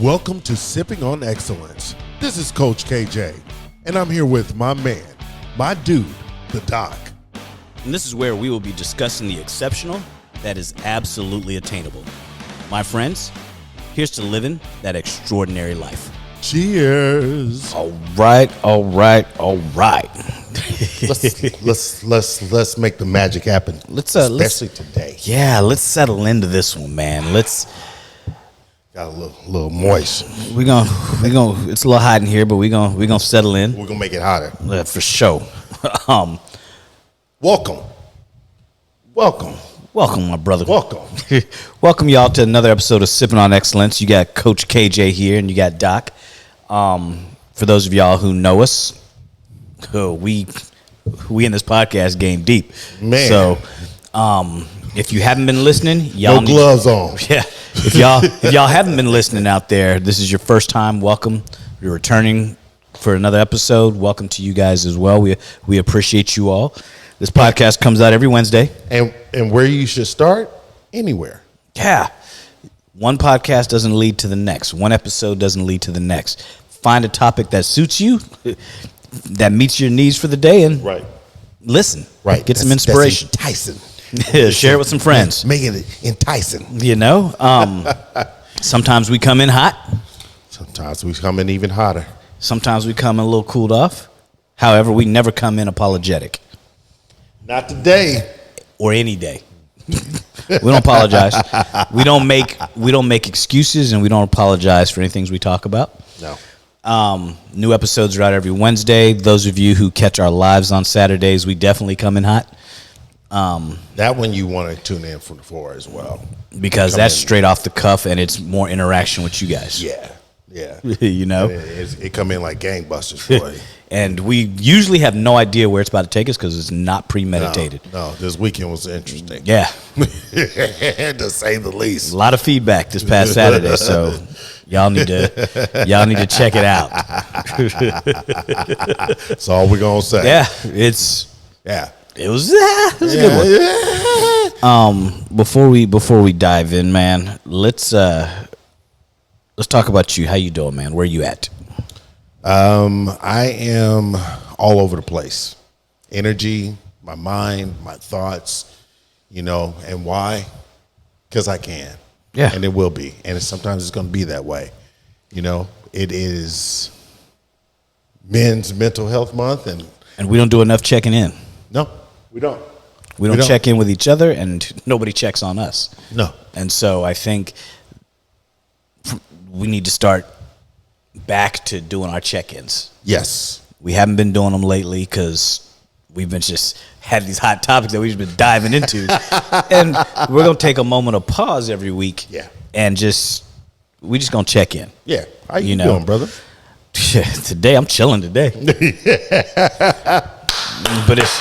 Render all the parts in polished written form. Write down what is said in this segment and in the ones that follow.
Welcome to Sipping on Excellence. This is Coach KJ, and I'm here with my man, my dude, the Doc. And this is where we will be discussing the exceptional that is absolutely attainable. My friends, here's to living that extraordinary life. Cheers. All right. Let's make the magic happen. Especially today. Yeah, let's settle into this one, man. Got a little moist. We're gonna it's a little hot in here, but we're gonna settle in. We're gonna make it hotter. For sure. Welcome, my brother. welcome. Welcome y'all to another episode of Sipping on Excellence. You got Coach KJ here and you got Doc. For those of y'all who know us, we in this podcast game deep. Man. So if you haven't been listening, y'all No gloves on. Yeah. If y'all haven't been listening out there, this is your first time. Welcome. You're returning for another episode. Welcome to you guys as well. We appreciate you all. This podcast comes out every Wednesday. And where you should start? Anywhere. Yeah. One podcast doesn't lead to the next. One episode doesn't lead to the next. Find a topic that suits you, that meets your needs for the day, and listen. Right. Get some inspiration. That's enticing. Share it with some friends. Make it enticing. You know, sometimes we come in hot. Sometimes we come in even hotter. Sometimes we come in a little cooled off. However, we never come in apologetic. Not today. Or any day. We don't apologize. We don't make excuses, and we don't apologize for any things we talk about. No. New episodes are out every Wednesday. Those of you who catch our lives on Saturdays, we definitely come in hot. That one you want to tune in for as well. Because that's straight off the cuff, and it's more interaction with you guys. Yeah. You know? It come in like gangbusters, boy. And we usually have no idea where it's about to take us because it's not premeditated. No, this weekend was interesting. Yeah. To say the least. A lot of feedback this past Saturday, so y'all need to check it out. That's all we're gonna say. Yeah, it was a good one. Before we dive in, man, let's talk about you. How you doing, man? Where you at? I am all over the place. Energy, my mind, my thoughts, and why? Because I can. Yeah. And it will be. And sometimes it's going to be that way. It is Men's Mental Health Month. And we don't do enough checking in. No, we don't. We don't check in with each other, and nobody checks on us. No. And so I think we need to start back to doing our check-ins. Yes. We haven't been doing them lately because we've been just had these hot topics that we've been diving into. And we're going to take a moment of pause every week. Yeah. And we just going to check in. Yeah. How you doing, brother? Today, I'm chilling today. But it's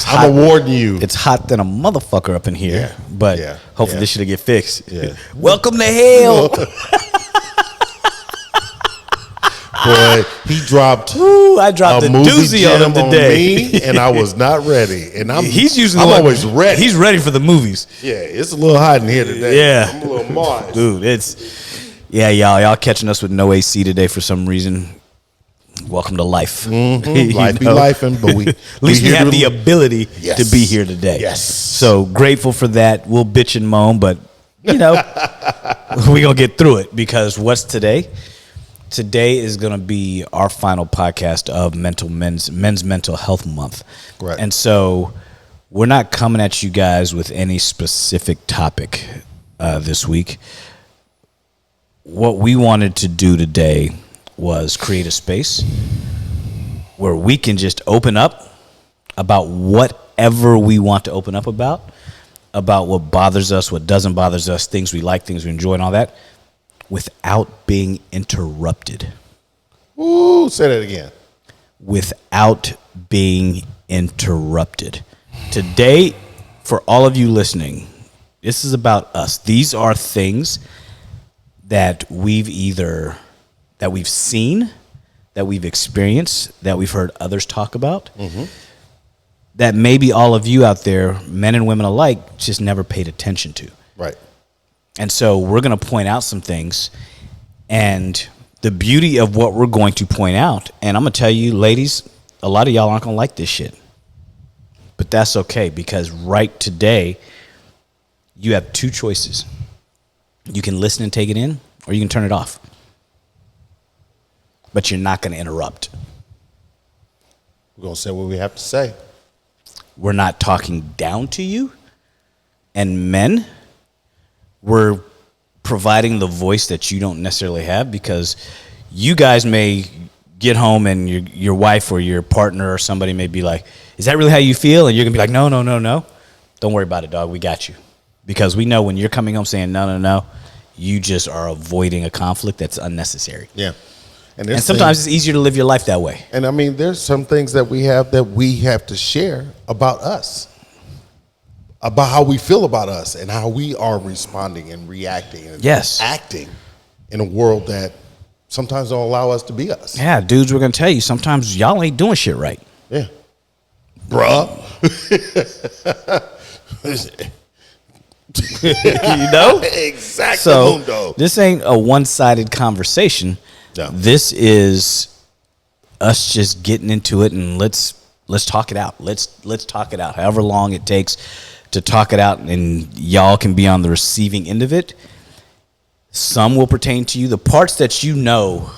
hot. I'm awarding you. It's hot than a motherfucker up in here. Yeah. But Yeah. hopefully Yeah. this shit'll get fixed. Yeah. Welcome to hell. Boy, he dropped. Ooh, I dropped a movie doozy on him gem today. me, and I was not ready. And I'm always ready. He's ready for the movies. Yeah, it's a little hot in here today. Yeah. I'm a little moist. Dude, y'all catching us with no AC today for some reason. Welcome to life. Mm-hmm. Life be lifing, but we at least we have the ability Yes. to be here today. Yes. So grateful for that. We'll bitch and moan, but we're gonna get through it because what's today? Today is going to be our final podcast of Men's Mental Health Month. Right. And so we're not coming at you guys with any specific topic this week. What we wanted to do today was create a space where we can just open up about whatever we want to open up about what bothers us, what doesn't bother us, things we like, things we enjoy, and all that, without being interrupted. Ooh, say that again. Without being interrupted. Today, for all of you listening, this is about us. These are things that we've seen, that we've experienced, that we've heard others talk about, that maybe all of you out there, men and women alike, just never paid attention to. Right. And so we're going to point out some things. And the beauty of what we're going to point out, and I'm going to tell you, ladies, a lot of y'all aren't going to like this shit. But that's okay, because right today, you have two choices. You can listen and take it in, or you can turn it off. But you're not going to interrupt. We're going to say what we have to say. We're not talking down to you. And men, we're providing the voice that you don't necessarily have, because you guys may get home and your wife or your partner or somebody may be like, is that really how you feel? And you're going to be like, no. Don't worry about it, dog. We got you. Because we know when you're coming home saying no, you just are avoiding a conflict that's unnecessary. Yeah. And sometimes it's easier to live your life that way. And I mean, there's some things that we have to share about us, about how we feel about us and how we are responding and reacting and acting in a world that sometimes don't allow us to be us. Yeah, dudes, we're going to tell you, sometimes y'all ain't doing shit right. Yeah. Bruh. You know? Exactly. So this ain't a one-sided conversation. No. This is us just getting into it, and let's talk it out. Let's talk it out. However long it takes to talk it out, and y'all can be on the receiving end of it. Some will pertain to you. The parts that you know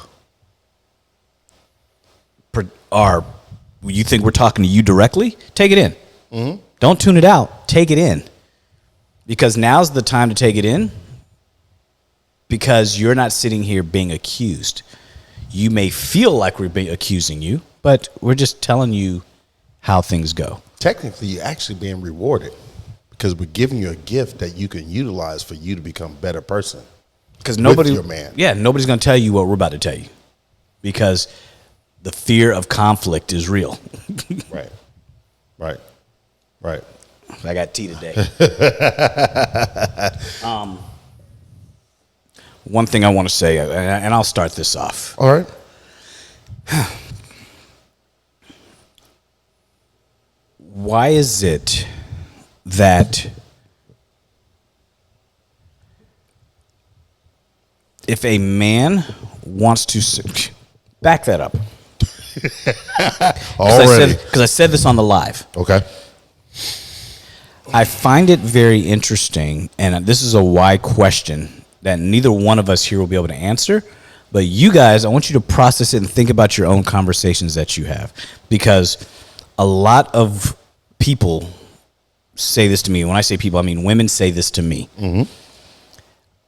are, you think we're talking to you directly, take it in. Mm-hmm. Don't tune it out. Take it in. Because now's the time to take it in, because you're not sitting here being accused. You may feel like we're accusing you, but we're just telling you how things go. Technically, you're actually being rewarded, because we're giving you a gift that you can utilize for you to become a better person. Because nobody's going to tell you what we're about to tell you, because the fear of conflict is real. Right. I got tea today. One thing I want to say, and I'll start this off. All right. Why is it that if a man wants to back that up? Because I said this on the live. Okay. I find it very interesting, and this is a why question that neither one of us here will be able to answer, but you guys, I want you to process it and think about your own conversations that you have, because a lot of people say this to me. When I say people, I mean women say this to me. Mm-hmm.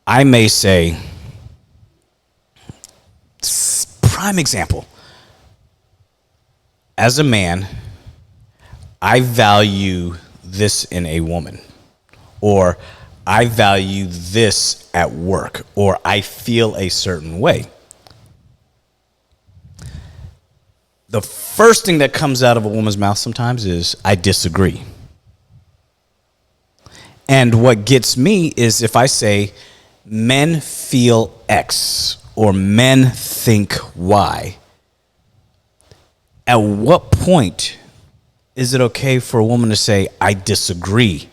I may say, prime example, as a man, I value this in a woman, or I value this at work, or I feel a certain way. The first thing that comes out of a woman's mouth sometimes is, I disagree. And what gets me is if I say, men feel X, or men think Y, at what point is it okay for a woman to say, I disagree?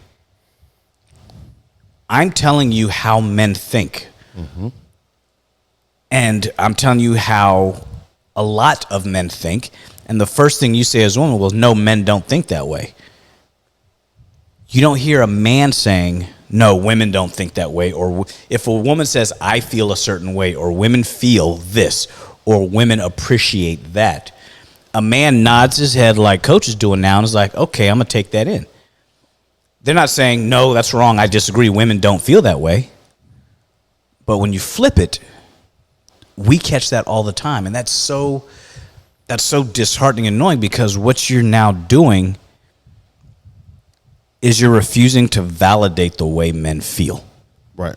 I'm telling you how men think. Mm-hmm. And I'm telling you how a lot of men think. And the first thing you say as a woman, well, no, men don't think that way. You don't hear a man saying, no, women don't think that way. Or if a woman says, I feel a certain way, or women feel this, or women appreciate that, a man nods his head like Coach is doing now and is like, okay, I'm going to take that in. They're not saying, no, that's wrong, I disagree, women don't feel that way. But when you flip it, we catch that all the time. And that's so disheartening and annoying, because what you're now doing is you're refusing to validate the way men feel. Right.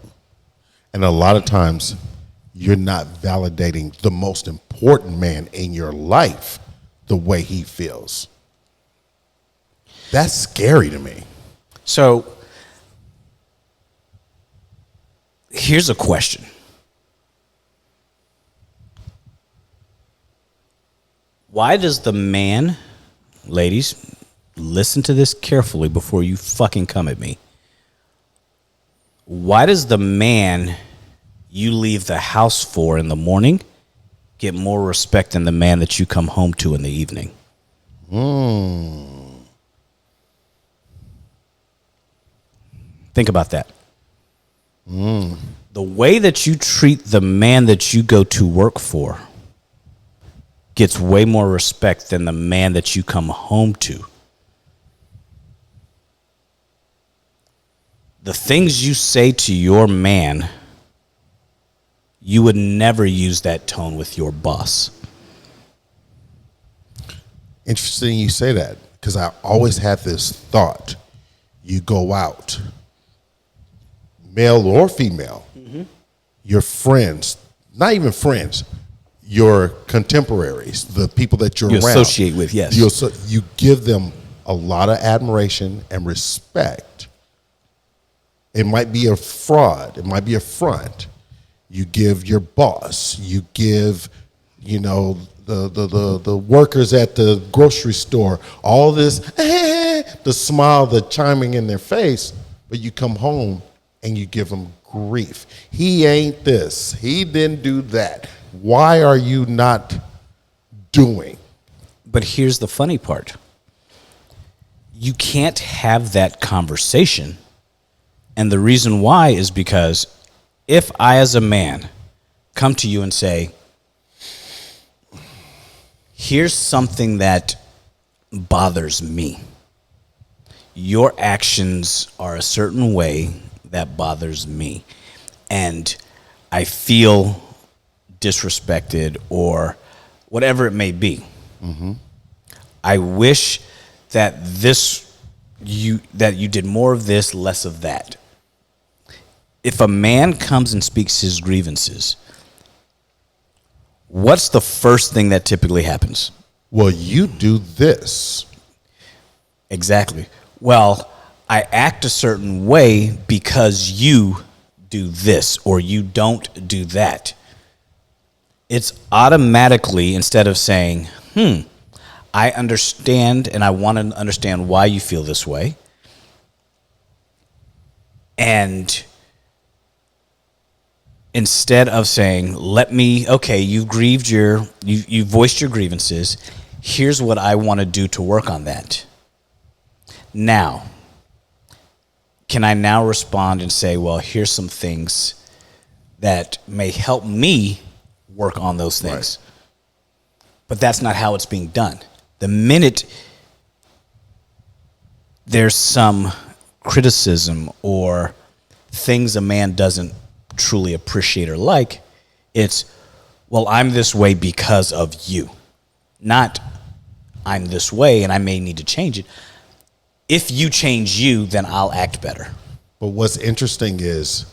And a lot of times, you're not validating the most important man in your life the way he feels. That's scary to me. So here's a question. Why does the man, ladies, listen to this carefully before you fucking come at me. Why does the man you leave the house for in the morning get more respect than the man that you come home to in the evening? Think about that. The way that you treat the man that you go to work for gets way more respect than the man that you come home to. The things you say to your man, you would never use that tone with your boss. Interesting you say that, because I always have this thought. You go out, male or female, your friends, not even friends, your contemporaries, the people that you're You around. associate with, yes. You give them a lot of admiration and respect. It might be a fraud. It might be a front. You give your boss. You give, the workers at the grocery store all this, the smile, the chiming in their face. But you come home and you give them grief. He ain't this. He didn't do that. Why are you not doing? But here's the funny part. You can't have that conversation. And the reason why is because if I, as a man, come to you and say, here's something that bothers me. Your actions are a certain way that bothers me. And I feel disrespected or whatever it may be. I wish that you did more of this, less of that. If a man comes and speaks his grievances, what's the first thing that typically happens? Well, you do this. Exactly. Well, I act a certain way because you do this or you don't do that. It's automatically, instead of saying, I understand and I want to understand why you feel this way. And instead of saying, you voiced your grievances. Here's what I want to do to work on that. Now, can I now respond and say, well, here's some things that may help me work on those things. Right. But that's not how it's being done. The minute there's some criticism or things a man doesn't truly appreciate or like, it's, well, I'm this way because of you. Not, I'm this way and I may need to change it. If you change you, then I'll act better. But what's interesting is,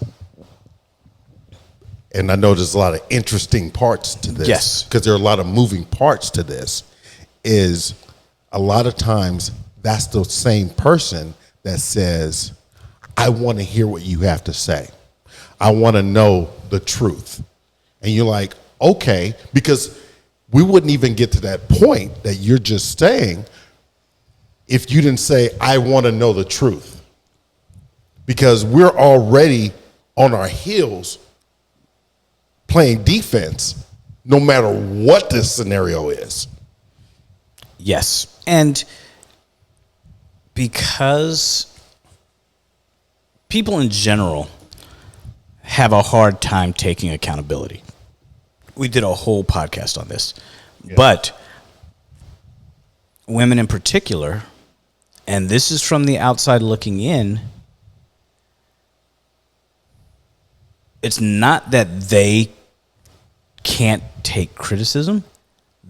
and I know there's a lot of interesting parts to this. Yes. Because there are a lot of moving parts to this, is a lot of times that's the same person that says, I want to hear what you have to say. I want to know the truth. And you're like, okay, because we wouldn't even get to that point that you're just saying if you didn't say, I want to know the truth. Because we're already on our heels playing defense no matter what this scenario is. Yes. And because people in general have a hard time taking accountability. We did a whole podcast on this. Yeah. But women in particular, and this is from the outside looking in, it's not that they can't take criticism.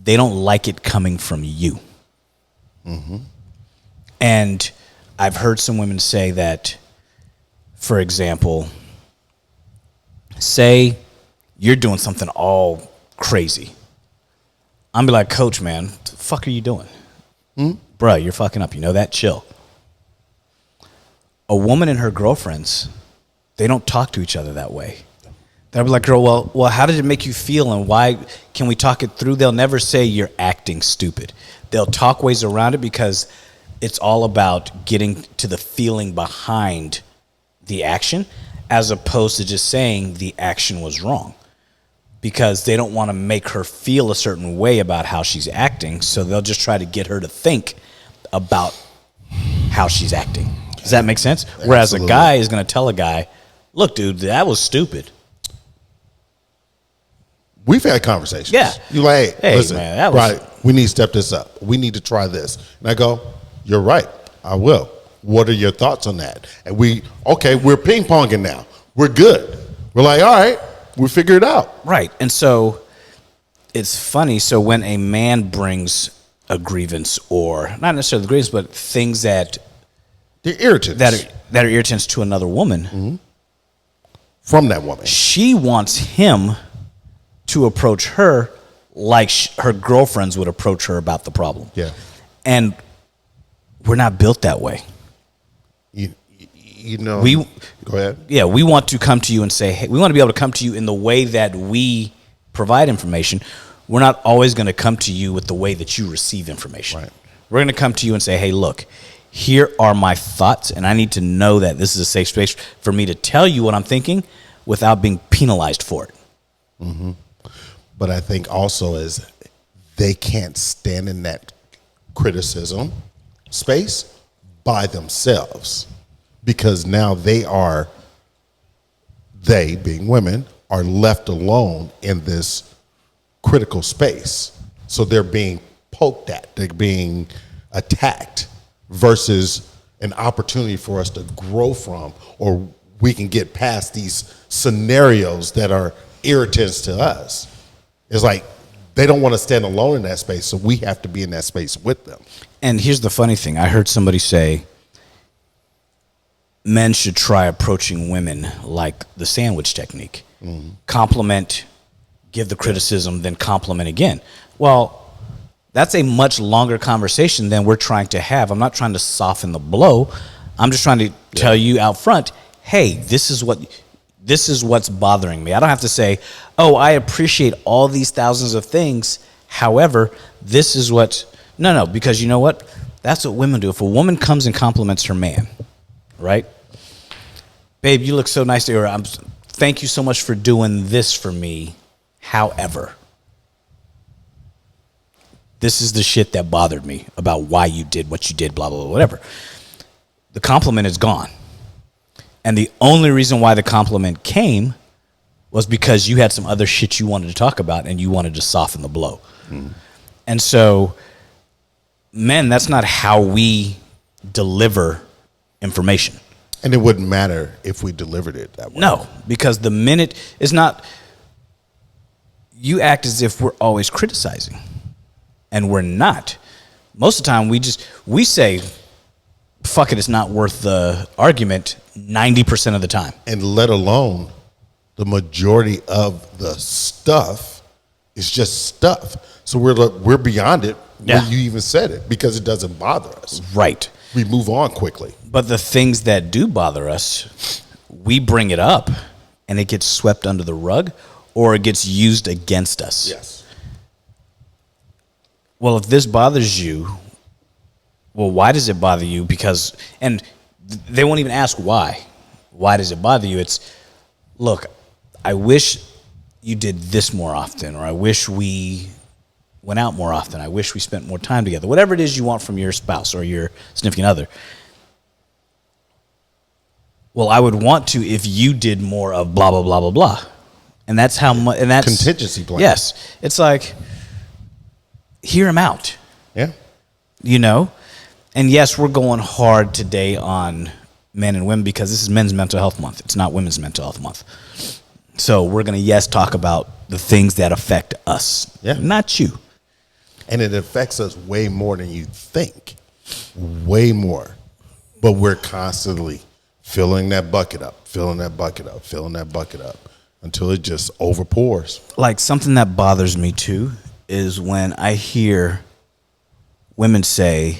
They don't like it coming from you. Mm-hmm. And I've heard some women say that, for example, say you're doing something all crazy. I'm be like, Coach, man, what the fuck are you doing? Bruh, you're fucking up. You know that? Chill. A woman and her girlfriends, they don't talk to each other that way. They'll be like, girl, well, how did it make you feel and why can we talk it through? They'll never say you're acting stupid. They'll talk ways around it because it's all about getting to the feeling behind the action. as opposed to just saying the action was wrong, because they don't want to make her feel a certain way about how she's acting. So they'll just try to get her to think about how she's acting. Does that make sense? Whereas a guy is going to tell a guy, look, dude, that was stupid. We've had conversations. Yeah. You're like, hey, listen, man, that was... right, we need to step this up. We need to try this. And I go, you're right, I will. What are your thoughts on that? And we're ping-ponging now. We're good. We're like, all right, we figure it out. Right. And so it's funny. So when a man brings a grievance, or not necessarily the grievance, but things that... They're irritants. That are irritants to another woman. Mm-hmm. From that woman. She wants him to approach her like her girlfriends would approach her about the problem. Yeah. And we're not built that way. You know, go ahead. Yeah, we want to come to you and say, hey, we want to be able to come to you in the way that we provide information. We're not always going to come to you with the way that you receive information. Right. We're going to come to you and say, hey, look, here are my thoughts, and I need to know that this is a safe space for me to tell you what I'm thinking without being penalized for it. Mm-hmm. But I think also is they can't stand in that criticism space by themselves, because now they being women, are left alone in this critical space. So they're being poked at, they're being attacked, versus an opportunity for us to grow from, or we can get past these scenarios that are irritants to us. It's like they don't want to stand alone in that space, so we have to be in that space with them. And here's the funny thing. I heard somebody say men should try approaching women like the sandwich technique. Mm-hmm. Compliment, give the criticism, then compliment again. Well, that's a much longer conversation than we're trying to have. I'm not trying to soften the blow. I'm just trying to tell you out front, hey, this is what's bothering me. I don't have to say, oh, I appreciate all these thousands of things. However, this is what... No, because you know what? That's what women do. If a woman comes and compliments her man, right? Babe, you look so nice to her. Thank you so much for doing this for me. However, this is the shit that bothered me about why you did what you did, blah, blah, blah, whatever. The compliment is gone. And the only reason why the compliment came was because you had some other shit you wanted to talk about and you wanted to soften the blow. Mm. And so, men, that's not how we deliver information. And it wouldn't matter if we delivered it that way. No, because the minute is not... You act as if we're always criticizing. And we're not. Most of the time, we say, fuck it, it's not worth the argument 90% of the time. And let alone the majority of the stuff is just stuff. So we're beyond it when you even said it, because it doesn't bother us. Right. We move on quickly. But the things that do bother us, we bring it up and it gets swept under the rug, or it gets used against us. Yes. Well, if this bothers you, well, why does it bother you? Because, and they won't even ask why. Why does it bother you? It's, look, I wish you did this more often, or I wish we went out more often. I wish we spent more time together. Whatever it is you want from your spouse or your significant other. Well, I would want to if you did more of blah, blah, blah, blah, blah. And that's how much, and that's contingency plan. Yes. It's like, hear him out. Yeah. You know? And yes, we're going hard today on men and women because this is Men's Mental Health Month. It's not Women's Mental Health Month. So we're going to, talk about the things that affect us. Yeah. Not you. And it affects us way more than you think. Way more. But we're constantly filling that bucket up, filling that bucket up, filling that bucket up until it just overpours. Like, something that bothers me too is when I hear women say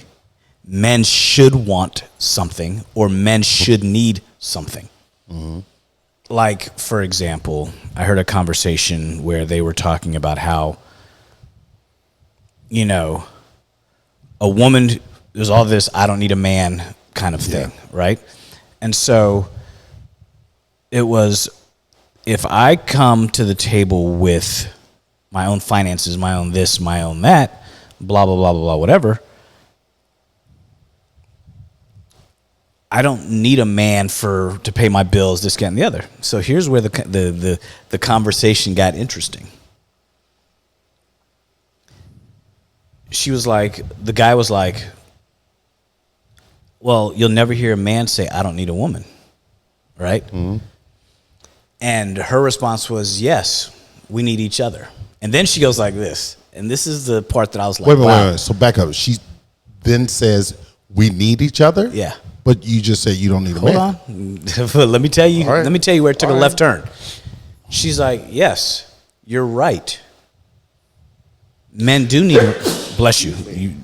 men should want something or men should need something. Mm-hmm. Like, for example, I heard a conversation where they were talking about how, a woman, there's all this I don't need a man kind of thing, right? And so It was, if I come to the table with my own finances, my own this, my own that, blah, blah, blah, blah, blah, whatever, I don't need a man to pay my bills, this, that, and the other. So here's where the conversation got interesting. The guy was like, well, you'll never hear a man say, I don't need a woman, right? Mm-hmm. And her response was, yes, we need each other. And then she goes like this, and this is the part that I was like, wait. So back up. She then says, we need each other? Yeah. But you just said you don't need a man. Hold on. Let me tell you. Right. Let me tell you where it took a left turn. She's like, yes, you're right. Men do need, bless you.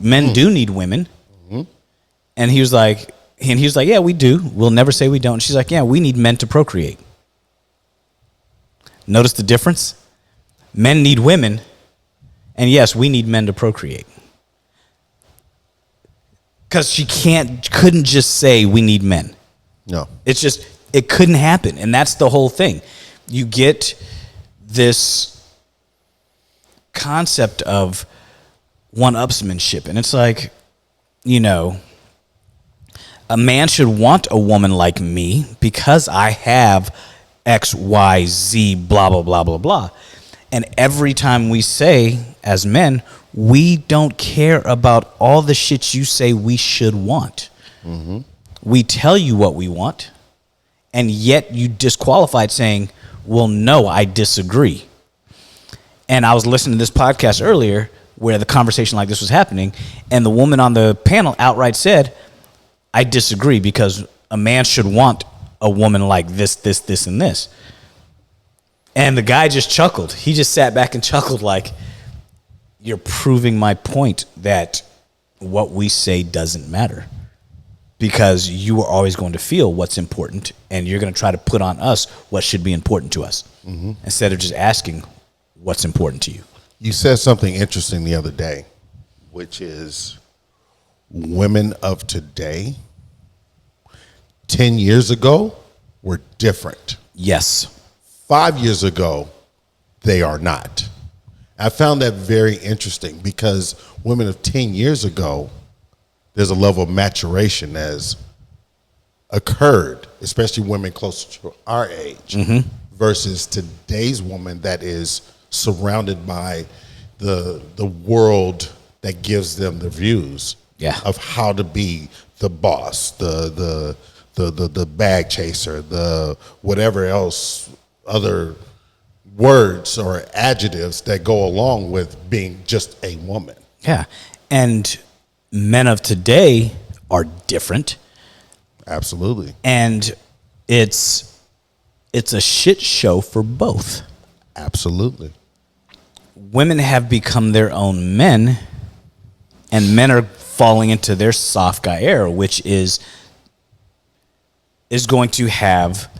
Men do need women. Mm-hmm. And he was like, yeah, we do. We'll never say we don't. And she's like, yeah, we need men to procreate. Notice the difference? Men need women, and yes, we need men to procreate. Because she couldn't just say we need men. No. It's just, it couldn't happen. And that's the whole thing. You get this concept of one-upsmanship. And it's like, a man should want a woman like me because I have X, Y, Z, blah, blah, blah, blah, blah. And every time we say, as men, we don't care about all the shit you say we should want. Mm-hmm. We tell you what we want, and yet you disqualified saying, well, no, I disagree. And I was listening to this podcast earlier where the conversation like this was happening, and the woman on the panel outright said, I disagree because a man should want a woman like this, this, this, and this. And the guy just chuckled. He just sat back and chuckled like, you're proving my point that what we say doesn't matter because you are always going to feel what's important and you're going to try to put on us what should be important to us instead of just asking what's important to you. You said something interesting the other day, which is women of today, 10 years ago, were different. Yes. 5 years ago, they are not. I found that very interesting because women of 10 years ago, there's a level of maturation that has occurred, especially women closer to our age, versus today's woman that is surrounded by the world that gives them the views of how to be the boss, the bag chaser, the whatever else other words or adjectives that go along with being just a woman. Yeah. And men of today are different. Absolutely. And it's a shit show for both. Absolutely. Women have become their own men, and men are falling into their soft guy era, which is going to have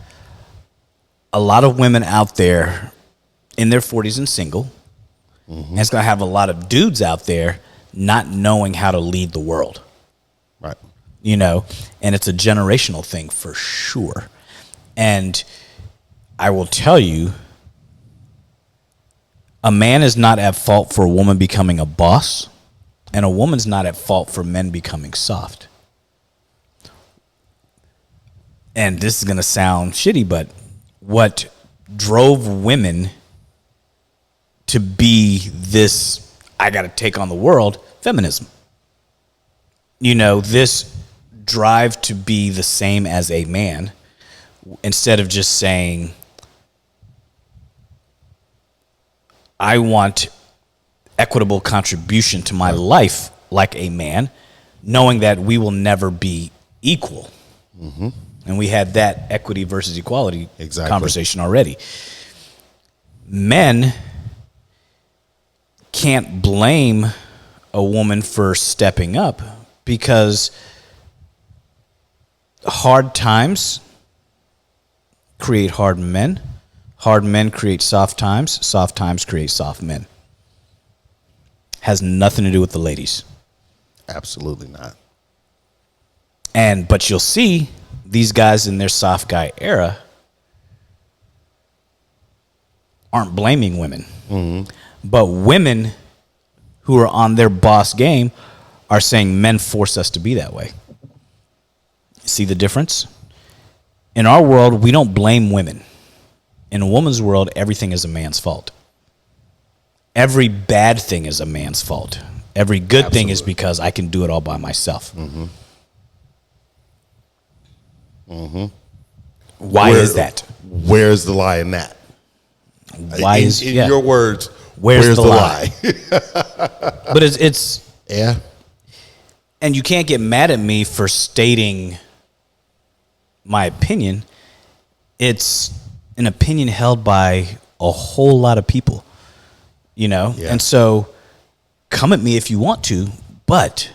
a lot of women out there in their 40s and single. And it's going to have a lot of dudes out there not knowing how to lead the world. Right. And it's a generational thing for sure. And I will tell you, a man is not at fault for a woman becoming a boss, and a woman's not at fault for men becoming soft. And this is going to sound shitty, but what drove women to be this, I got to take on the world, feminism. This drive to be the same as a man, instead of just saying, I want equitable contribution to my life like a man, knowing that we will never be equal. And we had that equity versus equality conversation already. Men can't blame a woman for stepping up because hard times create hard men. Hard men create soft times create soft men. Has nothing to do with the ladies. Absolutely not. But you'll see these guys in their soft guy era aren't blaming women. But women who are on their boss game are saying men force us to be that way. See the difference? In our world, we don't blame women. In a woman's world, everything is a man's fault. Every bad thing is a man's fault. Every good thing is because I can do it all by myself. Why is that? Where's the lie in that? Why in your words, where's the lie? But it's yeah. And you can't get mad at me for stating my opinion. It's an opinion held by a whole lot of people, you know? Yeah. And so come at me if you want to, but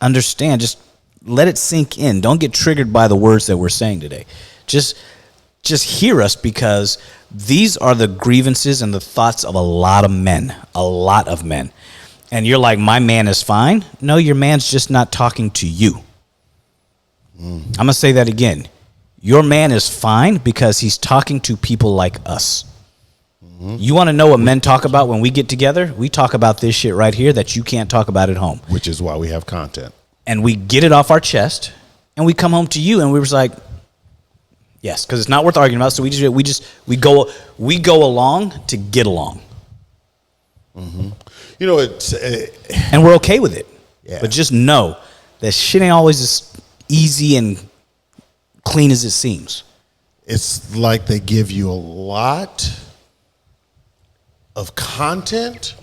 understand, just let it sink in. Don't get triggered by the words that we're saying today. Just hear us, because these are the grievances and the thoughts of a lot of men. And you're like, my man is fine. No, your man's just not talking to you. I'm going to say that again. Your man is fine because he's talking to people like us. You want to know what men talk about when we get together? We talk about this shit right here that you can't talk about at home. Which is why we have content. And we get it off our chest, and we come home to you, and we was like, yes, because it's not worth arguing about. So we go along to get along. You know, it's and we're okay with it. Yeah. But just know that shit ain't always as easy and clean as it seems. It's like they give you a lot of content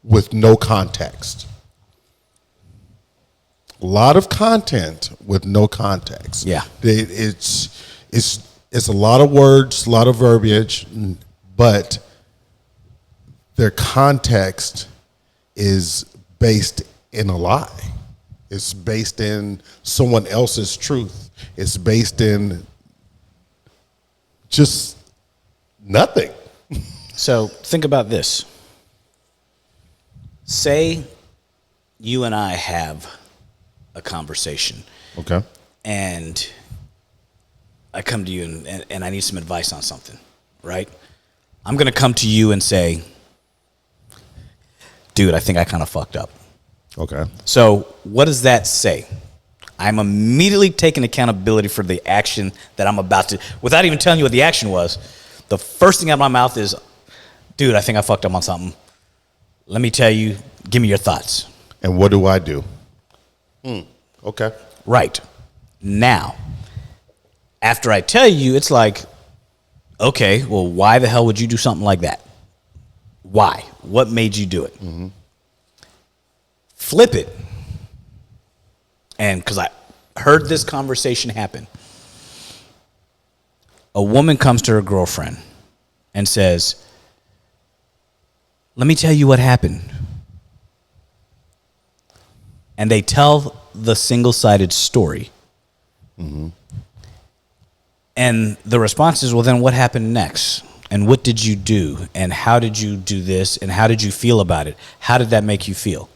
with no context. A lot of content with no context. Yeah. It's a lot of words, a lot of verbiage, but their context is based in a lie. It's based in someone else's truth. It's based in just nothing. So think about this. Say you and I have a conversation. Okay. And I come to you and I need some advice on something, right? I'm going to come to you and say, dude, I think I kind of fucked up. Okay. So what does that say? I'm immediately taking accountability for the action that I'm about to, without even telling you what the action was. The first thing out of my mouth is, dude, I think I fucked up on something. Let me tell you, give me your thoughts. And what do I do? Okay. Right. Now, after I tell you, it's like, okay, well, why the hell would you do something like that? Why? What made you do it? Flip it. And because I heard this conversation happen. A woman comes to her girlfriend and says, let me tell you what happened. And they tell the single-sided story. And the response is, well, then what happened next? And what did you do? And how did you do this? And how did you feel about it? How did that make you feel?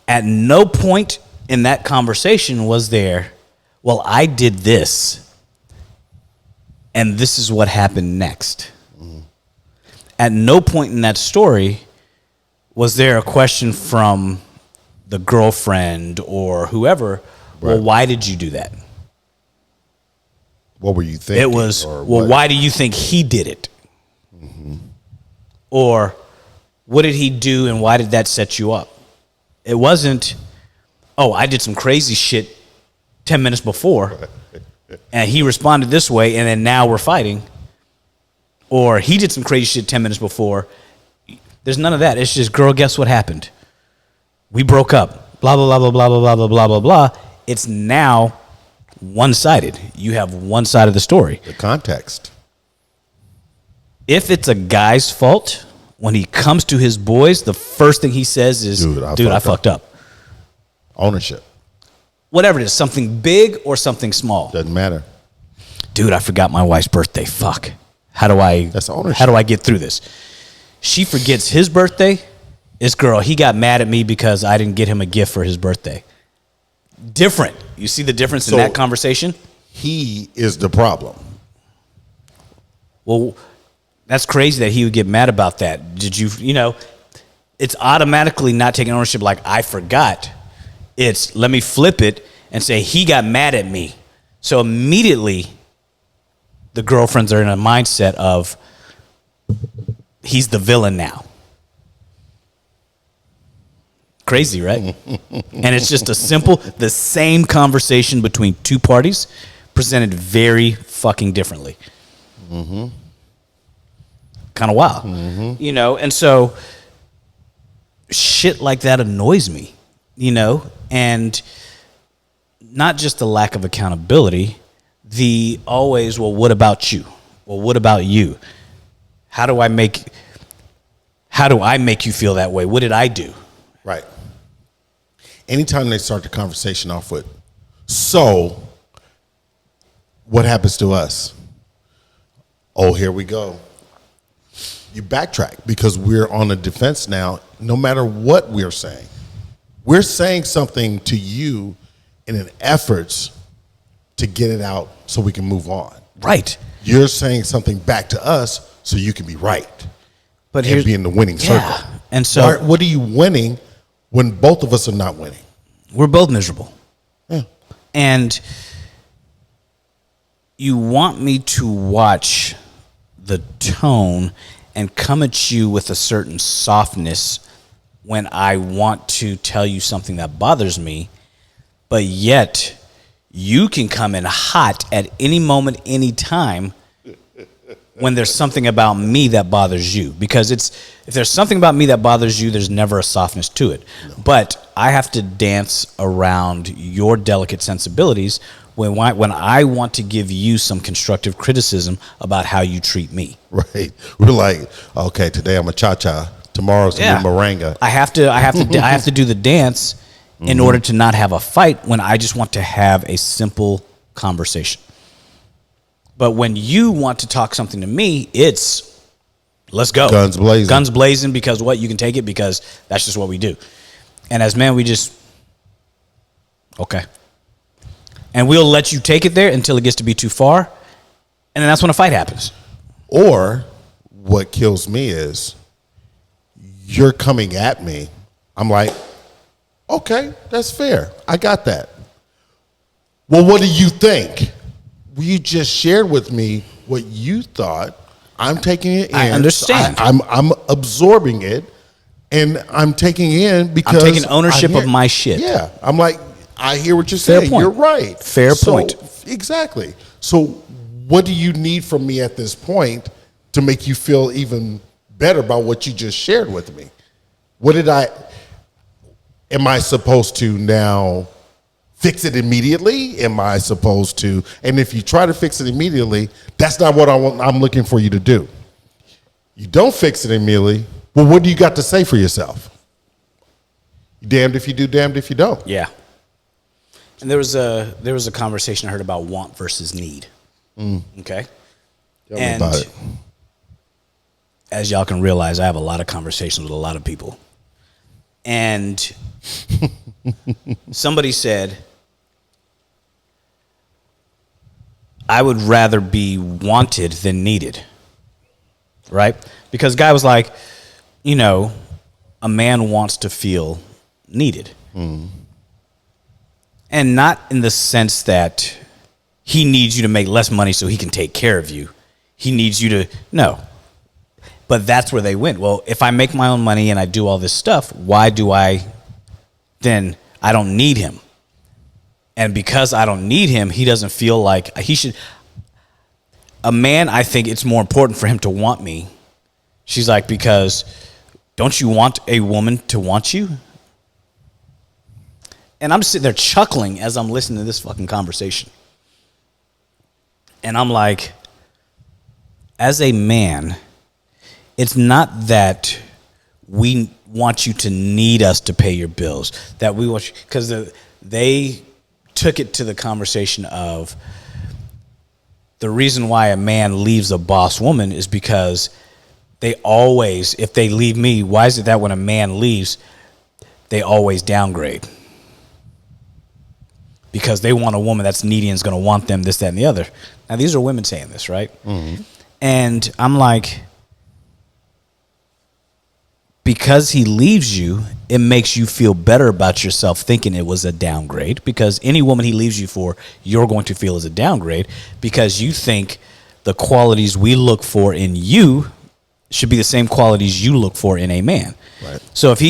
At no point in that conversation was there, well, I did this, and this is what happened next. At no point in that story was there a question from the girlfriend or whoever, well, why did you do that? What were you thinking? It was, well, why do you think he did it? Or what did he do and why did that set you up? It wasn't, oh, I did some crazy shit 10 minutes before and he responded this way and then now we're fighting. Or he did some crazy shit 10 minutes before. There's none of that. It's just, girl, guess what happened? We broke up. Blah, blah, blah, blah, blah, blah, blah, blah, blah, blah. It's now one-sided. You have one side of the story. The context. If it's a guy's fault, when he comes to his boys, the first thing he says is, dude, I fucked up. Ownership. Whatever it is, something big or something small. Doesn't matter. Dude, I forgot my wife's birthday. Fuck. That's ownership. How do I get through this? She forgets his birthday. This girl, he got mad at me because I didn't get him a gift for his birthday. Different. You see the difference in that conversation? He is the problem. Well, That's crazy that he would get mad about that. Did you, it's automatically not taking ownership like I forgot. It's let me flip it and say he got mad at me. So immediately the girlfriends are in a mindset of he's the villain now. Crazy, right? And it's just the same conversation between two parties presented very fucking differently. Mm-hmm. Kind of wild. Mm-hmm. And so shit like that annoys me, and not just the lack of accountability, the always, well, what about you? Well, what about you? How do I make you feel that way? What did I do? Right. Anytime they start the conversation off with, so what happens to us? Oh, here we go. You backtrack because we're on the defense now, no matter what we're saying. We're saying something to you in an effort to get it out so we can move on. Right. You're saying something back to us so you can be right. But and be in the winning circle. And so what are you winning when both of us are not winning? We're both miserable. Yeah. And you want me to watch the tone and come at you with a certain softness when I want to tell you something that bothers me, but yet you can come in hot at any moment, any time when there's something about me that bothers you. Because if there's something about me that bothers you, there's never a softness to it. No. But I have to dance around your delicate sensibilities when I want to give you some constructive criticism about how you treat me. Right. We're like, okay, today I'm a cha-cha. Tomorrow's gonna be moringa. I have to do the dance in order to not have a fight when I just want to have a simple conversation. But when you want to talk something to me, it's let's go. Guns blazing. Guns blazing because what? You can take it because that's just what we do. And as men, we just, okay. And we'll let you take it there until it gets to be too far. And then that's when a fight happens. Or what kills me is you're coming at me. I'm like, okay, that's fair. I got that. Well, what do you think? You just shared with me what you thought. I'm taking it in. I understand. I'm absorbing it, and I'm taking in because I'm taking ownership of my shit. Yeah, I'm like, I hear what you're saying. You're right. Fair point. Exactly. So what do you need from me at this point to make you feel even better about what you just shared with me? Am I supposed to now fix it immediately? Am I supposed to? And if you try to fix it immediately, that's not what I'm looking for you to do. You don't fix it immediately. Well, what do you got to say for yourself? Damned if you do, damned if you don't. Yeah. And there was a conversation I heard about want versus need. Okay. Tell me about it. As y'all can realize, I have a lot of conversations with a lot of people. And somebody said, I would rather be wanted than needed. Right? Because guy was like, a man wants to feel needed. And not in the sense that he needs you to make less money so he can take care of you. He needs you to, no. But that's where they went. Well, if I make my own money and I do all this stuff, why do I don't need him? And because I don't need him, he doesn't feel like he should. A man, I think it's more important for him to want me. She's like, because don't you want a woman to want you? And I'm sitting there chuckling as I'm listening to this fucking conversation. And I'm like, as a man, it's not that we want you to need us to pay your bills, that we want you, because they took it to the conversation of the reason why a man leaves a boss woman is because they always, if they leave me, why is it that when a man leaves, they always downgrade? Because they want a woman that's needy and is going to want them, this, that, and the other. Now, these are women saying this, right? Mm-hmm. And I'm like, because he leaves you, it makes you feel better about yourself thinking it was a downgrade, because any woman he leaves you for, you're going to feel is a downgrade because you think the qualities we look for in you should be the same qualities you look for in a man. Right. So if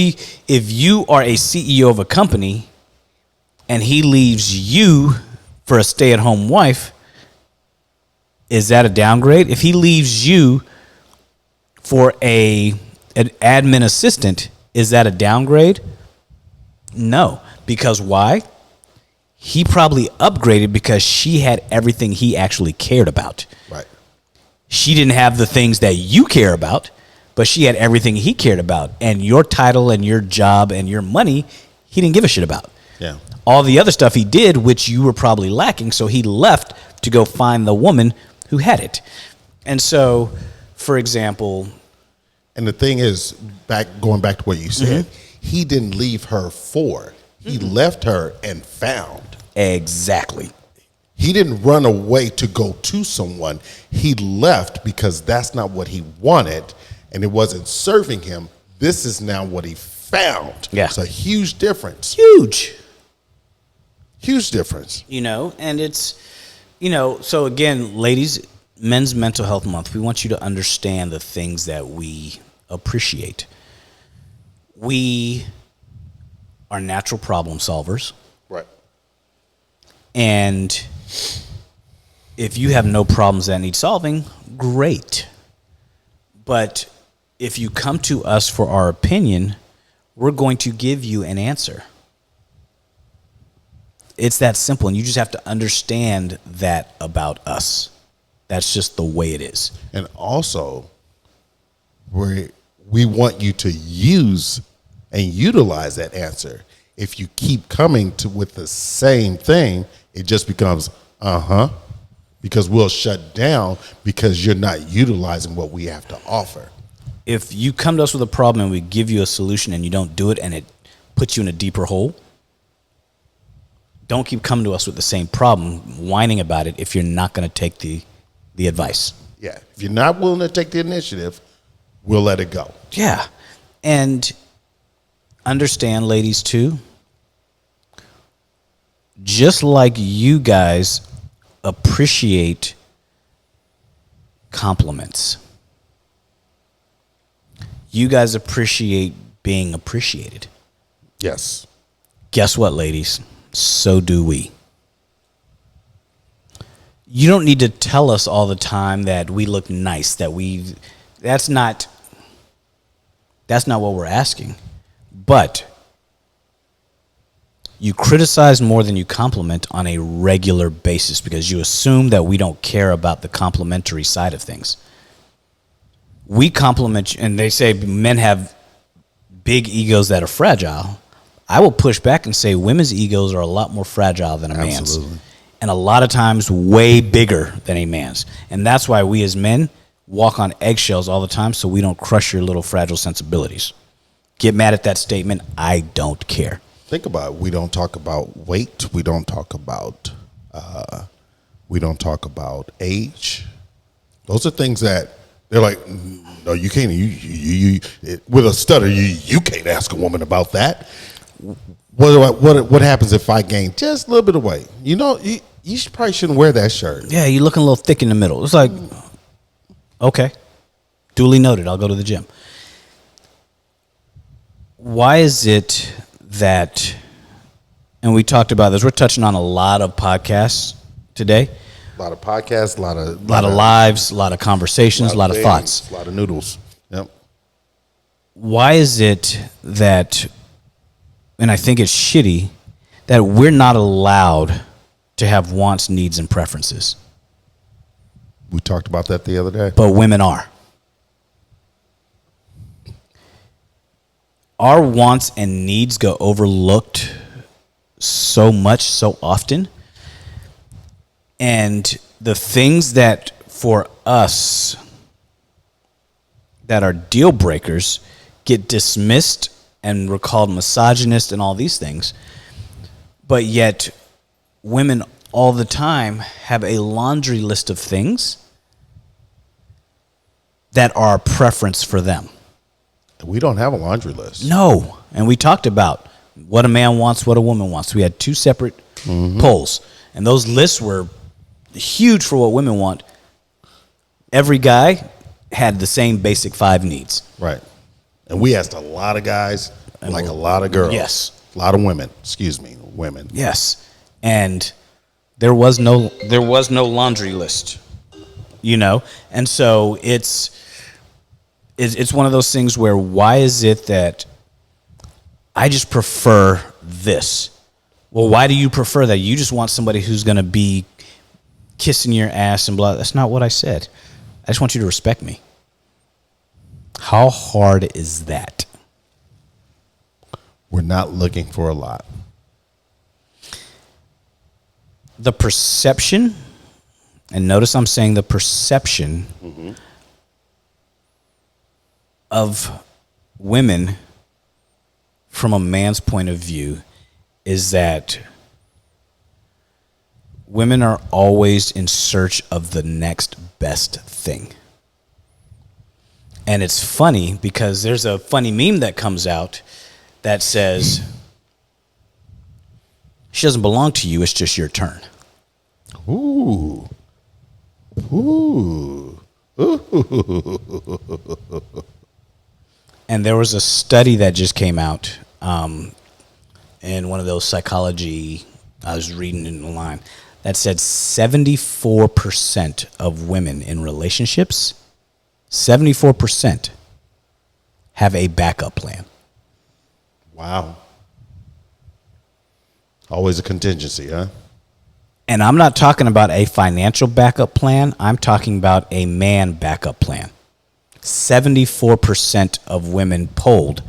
you are a CEO of a company and he leaves you for a stay-at-home wife, is that a downgrade? If he leaves you for an admin assistant, is that a downgrade? No. Because why? He probably upgraded because she had everything he actually cared about. Right. She didn't have the things that you care about, but she had everything he cared about. And your title and your job and your money, he didn't give a shit about. Yeah. All the other stuff he did, which you were probably lacking, so he left to go find the woman who had it. And so, for example... And the thing is, going back to what you said, he didn't leave her for. He left her and found. Exactly. He didn't run away to go to someone. He left because that's not what he wanted, and it wasn't serving him. This is now what he found. Yeah. It's a huge difference. Huge difference. And it's, so again, ladies, Men's Mental Health Month, we want you to understand the things that we appreciate. We are natural problem solvers. Right. And if you have no problems that need solving, great. But if you come to us for our opinion, we're going to give you an answer. It's that simple, and you just have to understand that about us. That's just the way it is. And also, we want you to use and utilize that answer. If you keep coming with the same thing, it just becomes, because we'll shut down because you're not utilizing what we have to offer. If you come to us with a problem and we give you a solution and you don't do it and it puts you in a deeper hole, don't keep coming to us with the same problem, whining about it if you're not going to take the advice. Yeah. If you're not willing to take the initiative, we'll let it go. Yeah. And understand, ladies, too, just like you guys appreciate compliments, you guys appreciate being appreciated. Yes. Guess what, ladies? So do we. You don't need to tell us all the time that we look nice, that's not what we're asking. But you criticize more than you compliment on a regular basis because you assume that we don't care about the complimentary side of things. We compliment, and they say men have big egos that are fragile. I will push back and say women's egos are a lot more fragile than a man's. Absolutely. And a lot of times way bigger than a man's. And that's why we as men walk on eggshells all the time so we don't crush your little fragile sensibilities. Get mad at that statement. I don't care. Think about it. We don't talk about weight. We don't talk about age. Those are things that they're like, no, you can't. You with a stutter, you can't ask a woman about that. What happens if I gain just a little bit of weight? You probably shouldn't wear that shirt. Yeah, you're looking a little thick in the middle. It's like, okay, duly noted. I'll go to the gym. Why is it that, and we talked about this, we're touching on a lot of podcasts today. A lot of podcasts, a lot of lives, a lot of conversations, a lot of thoughts. A lot of noodles. Yep. Why is it that, and I think it's shitty, that we're not allowed to have wants, needs, and preferences? We talked about that the other day. But women are. Our wants and needs go overlooked so much, so often. And the things that for us that are deal breakers get dismissed and we're called misogynist and all these things. But yet women all the time have a laundry list of things that are a preference for them. We don't have a laundry list. No. And we talked about what a man wants, what a woman wants. We had two separate polls. And those lists were huge for what women want. Every guy had the same basic 5 needs. Right. And we asked a lot of guys, like a lot of girls. Yes. A lot of women. Excuse me, women. Yes. And there was no laundry list. You know? And so it's one of those things where why is it that I just prefer this? Well, why do you prefer that? You just want somebody who's going to be kissing your ass and blah. That's not what I said. I just want you to respect me. How hard is that? We're not looking for a lot. The perception, and notice I'm saying the perception of women from a man's point of view is that women are always in search of the next best thing. And it's funny because there's a funny meme that comes out that says, she doesn't belong to you, it's just your turn. Ooh. Ooh. And there was a study that just came out in one of those psychology, I was reading it online, that said 74% of women in relationships, 74% have a backup plan. Wow. Always a contingency, huh? And I'm not talking about a financial backup plan. I'm talking about a man backup plan. 74% of women polled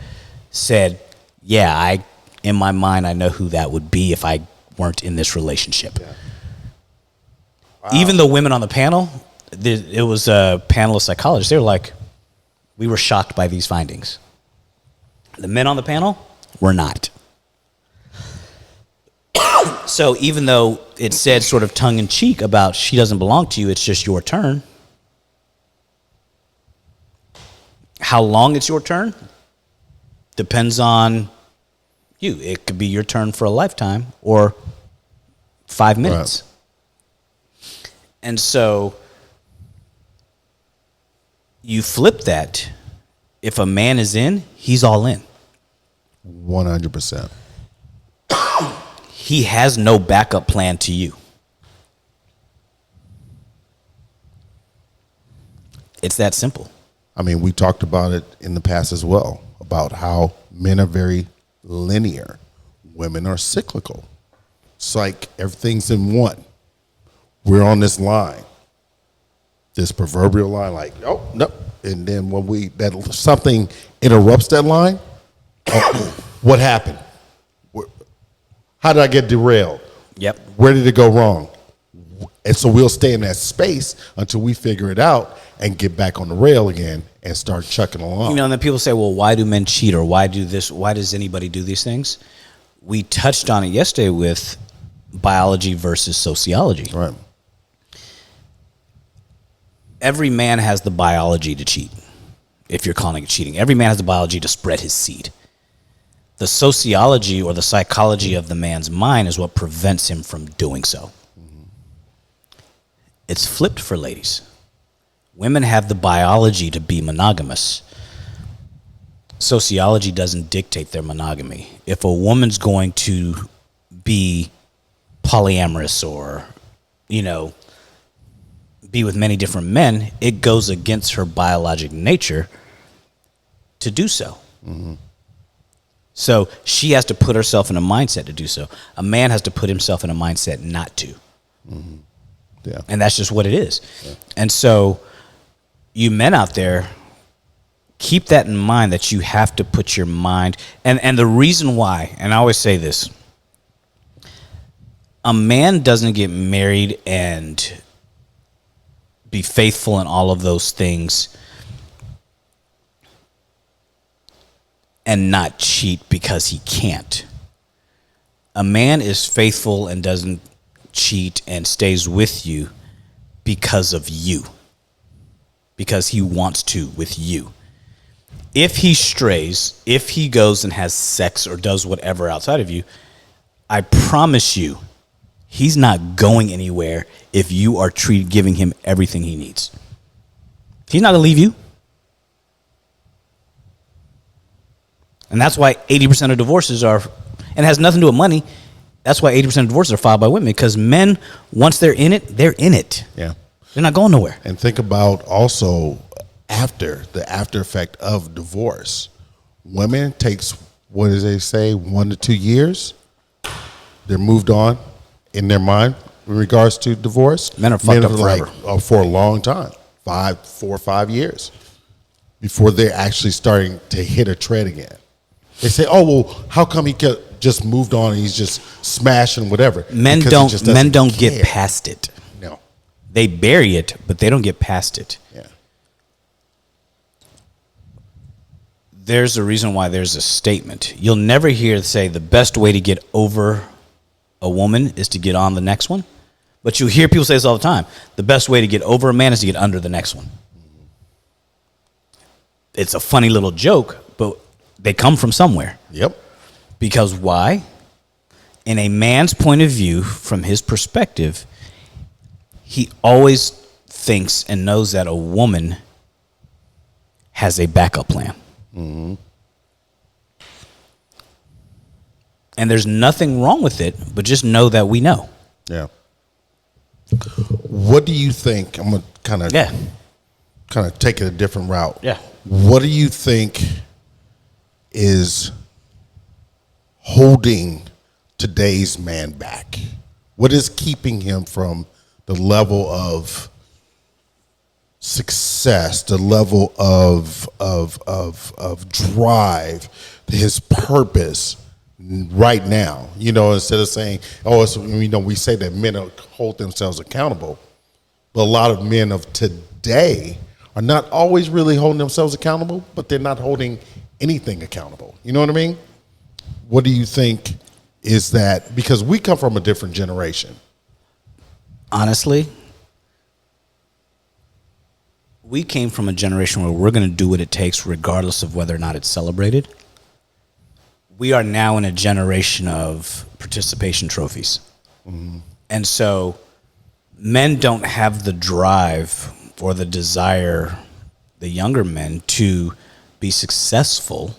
said, yeah, in my mind, I know who that would be if I weren't in this relationship. Yeah. Wow. Even the women on the panel, it was a panel of psychologists. They were like, we were shocked by these findings. The men on the panel were not. So even though it said sort of tongue in cheek about she doesn't belong to you, it's just your turn. How long it's your turn depends on you. It could be your turn for a lifetime or 5 minutes. Right. And so you flip that. If a man is in, he's all in. 100%. He has no backup plan to you. It's that simple. I mean, we talked about it in the past as well, about how men are very linear. Women are cyclical. It's like everything's in one. We're on this line, this proverbial line, like, oh, no. And then when something interrupts that line, what happened? How did I get derailed? Yep. Where did it go wrong? And so we'll stay in that space until we figure it out and get back on the rail again and start chucking along. You know, and then people say, well, why do men cheat or why do this? Why does anybody do these things? We touched on it yesterday with biology versus sociology. Right. Every man has the biology to cheat, if you're calling it cheating. Every man has the biology to spread his seed. The sociology or the psychology of the man's mind is what prevents him from doing so. Mm-hmm. It's flipped for ladies. Women have the biology to be monogamous. Sociology doesn't dictate their monogamy. If a woman's going to be polyamorous or, be with many different men, it goes against her biologic nature to do so. Mm-hmm. So she has to put herself in a mindset to do so. A man has to put himself in a mindset not to. Mm-hmm. Yeah. And that's just what it is. Yeah. And so you men out there, keep that in mind, that you have to put your mind, and the reason why, and I always say this, a man doesn't get married and be faithful in all of those things and not cheat because he can't. A man is faithful and doesn't cheat and stays with you because of you, because he wants to with you. If he strays, if he goes and has sex or does whatever outside of you, I promise you, he's not going anywhere if you are giving him everything he needs. He's not going to leave you. And that's why 80% of divorces are, and it has nothing to do with money. That's why 80% of divorces are filed by women, because men, once they're in it, they're in it. Yeah. They're not going nowhere. And think about also the after effect of divorce. Women takes, what do they say, 1 to 2 years. They're moved on in their mind in regards to divorce. Men are fucked up forever. For a long time, 4 or 5 years before they're actually starting to hit a tread again. They say, "Oh well, how come he just moved on and he's just smashing whatever?" Men don't get past it. No, they bury it, but they don't get past it. Yeah. There's a reason why there's a statement. You'll never hear say the best way to get over a woman is to get on the next one. But you hear people say this all the time. The best way to get over a man is to get under the next one. It's a funny little joke, but they come from somewhere. Yep. Because why? In a man's point of view, from his perspective, he always thinks and knows that a woman has a backup plan. Mm-hmm. And there's nothing wrong with it, but just know that we know. Yeah. What do you think? I'm gonna kind of take it a different route. Yeah. What do you think is holding today's man back? What is keeping him from the level of success, the level of drive, his purpose right now? You know, instead of saying, "Oh, it's, you know," we say that men hold themselves accountable, but a lot of men of today are not always really holding themselves accountable, but they're not holding anything accountable. You know what I mean? What do you think is that? Because we come from a different generation. Honestly, we came from a generation where we're going to do what it takes regardless of whether or not it's celebrated. We are now in a generation of participation trophies. Mm-hmm. And so men don't have the drive or the desire, the younger men, to be successful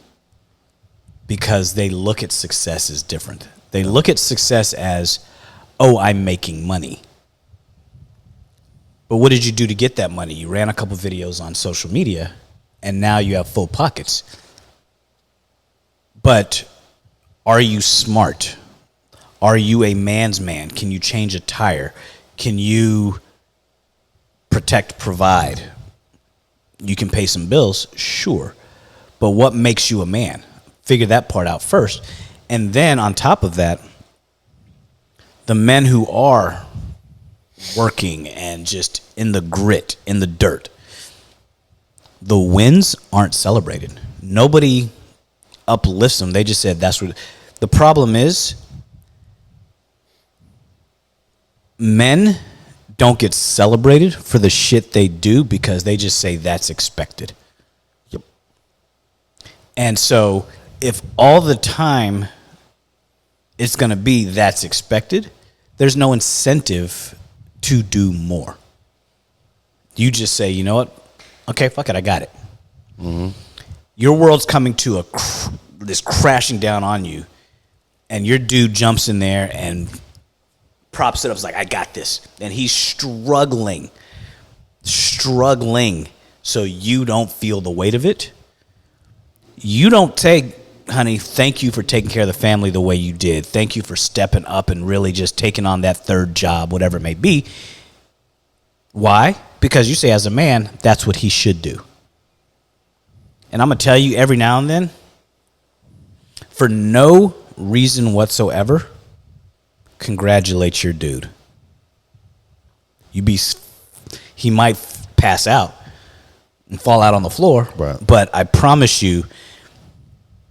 because they look at success as different. They look at success as, "Oh, I'm making money." But what did you do to get that money? You ran a couple videos on social media, and now you have full pockets. But are you smart? Are you a man's man? Can you change a tire? Can you protect, provide? You can pay some bills, sure. But what makes you a man? Figure that part out first. And then on top of that, the men who are working and just in the grit, in the dirt, the wins aren't celebrated. Nobody uplifts them. They just said that's what. The problem is, men don't get celebrated for the shit they do because they just say that's expected. Yep. And so if all the time it's going to be that's expected, there's no incentive to do more. You just say, "You know what? Okay, fuck it, I got it." Mm-hmm. Your world's coming to this crashing down on you, and your dude jumps in there and props it up. It's like, "I got this," and he's struggling, so you don't feel the weight of it. You don't take, "Honey, thank you for taking care of the family the way you did. Thank you for stepping up and really just taking on that third job," whatever it may be. Why? Because you say, as a man, that's what he should do. And I'm going to tell you every now and then, for no reason whatsoever, congratulate your dude. He might pass out and fall out on the floor, right, but I promise you,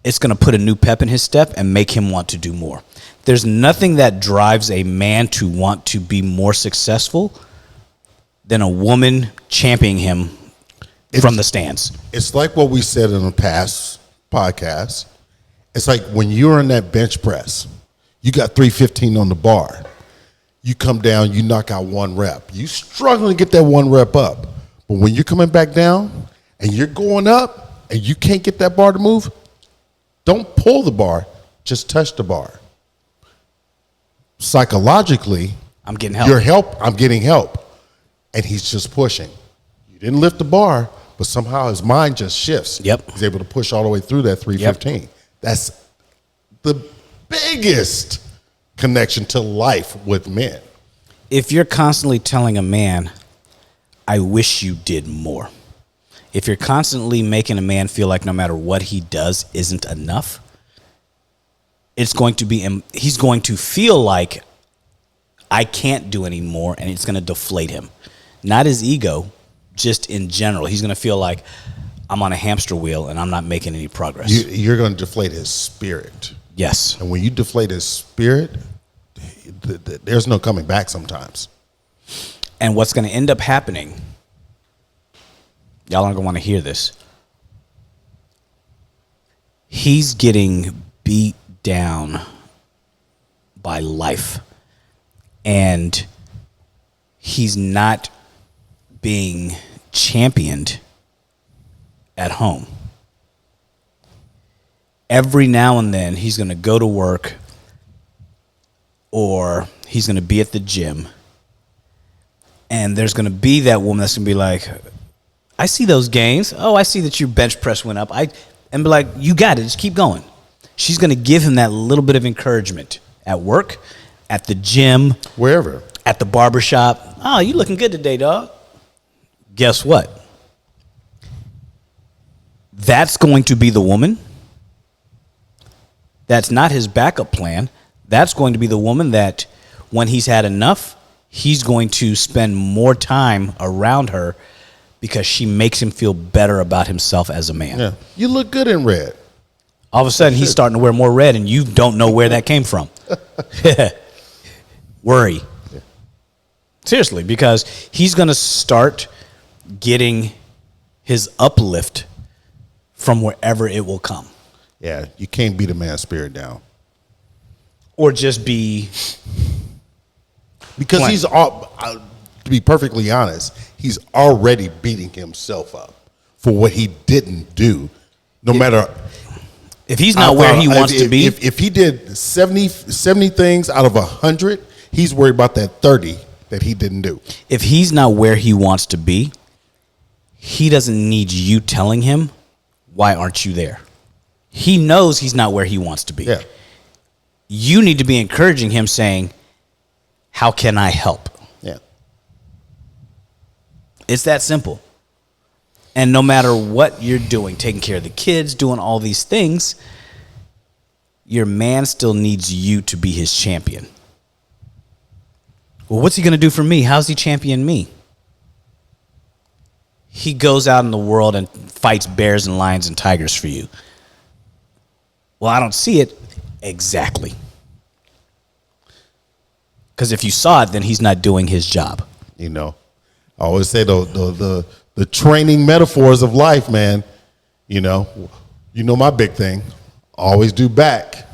it's going to put a new pep in his step and make him want to do more. There's nothing that drives a man to want to be more successful than a woman championing him from the stands. It's like what we said in the past podcast. It's like when you're in that bench press, you got 315 on the bar. You come down, you knock out one rep. You struggling to get that one rep up. But when you're coming back down and you're going up and you can't get that bar to move, don't pull the bar, just touch the bar. Psychologically, I'm getting help. I'm getting help. And he's just pushing. You didn't lift the bar, but somehow his mind just shifts. Yep. He's able to push all the way through that 315. Yep. That's the biggest connection to life with men. If you're constantly telling a man, I wish you did more. If you're constantly making a man feel like no matter what he does isn't enough, he's going to feel like I can't do any more, and it's going to deflate him. Not his ego, just in general. He's going to feel like I'm on a hamster wheel and I'm not making any progress. You're going to deflate his spirit. Yes. And when you deflate his spirit, there's no coming back sometimes. And what's going to end up happening, y'all aren't going to want to hear this. He's getting beat down by life. And he's not being championed at home. Every now and then he's going to go to work or he's going to be at the gym, and there's going to be that woman that's going to be like, I see those gains. Oh, I see that your bench press went up. And be like, you got it. Just keep going. She's going to give him that little bit of encouragement at work, at the gym, wherever, at the barbershop. Oh, you looking good today, dog. Guess what? That's going to be the woman. That's not his backup plan. That's going to be the woman that when he's had enough, he's going to spend more time around her because she makes him feel better about himself as a man. Yeah. You look good in red. All of a sudden, he's starting to wear more red, and you don't know where that came from. Worry. Yeah. Seriously, because he's going to start getting his uplift from wherever it will come. Yeah, you can't beat a man's spirit down. Or just be... Because he's, to be perfectly honest, he's already beating himself up for what he didn't do. No matter... If he's not where he wants to be... If he did 70 things out of 100, he's worried about that 30 that he didn't do. If he's not where he wants to be, he doesn't need you telling him, why aren't you there? He knows he's not where he wants to be. Yeah. You need to be encouraging him, saying, how can I help? Yeah. It's that simple. And no matter what you're doing, taking care of the kids, doing all these things, your man still needs you to be his champion. Well, what's he going to do for me? How's he champion me? He goes out in the world and fights bears and lions and tigers for you. Well, I don't see it. Exactly. Because if you saw it, then he's not doing his job. You know, I always say the training metaphors of life, man. You know my big thing. Always do back.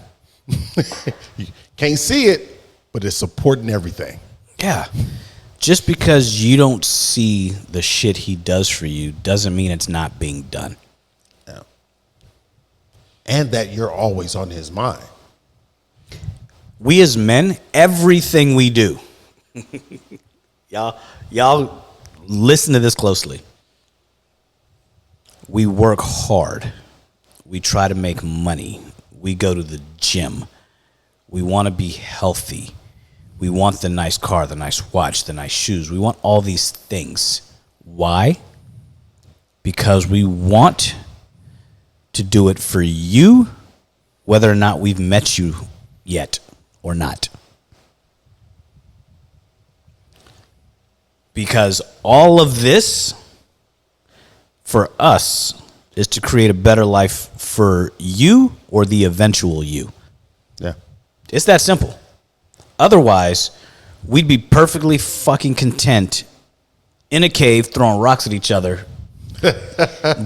You can't see it, but it's supporting everything. Yeah. Just because you don't see the shit he does for you doesn't mean it's not being done. Yeah. And that you're always on his mind. We as men, everything we do, y'all listen to this closely. We work hard. We try to make money. We go to the gym. We want to be healthy. We want the nice car, the nice watch, the nice shoes. We want all these things. Why? Because we want to do it for you, whether or not we've met you yet or not. Because all of this, for us, is to create a better life for you or the eventual you. Yeah. It's that simple. Otherwise, we'd be perfectly fucking content in a cave throwing rocks at each other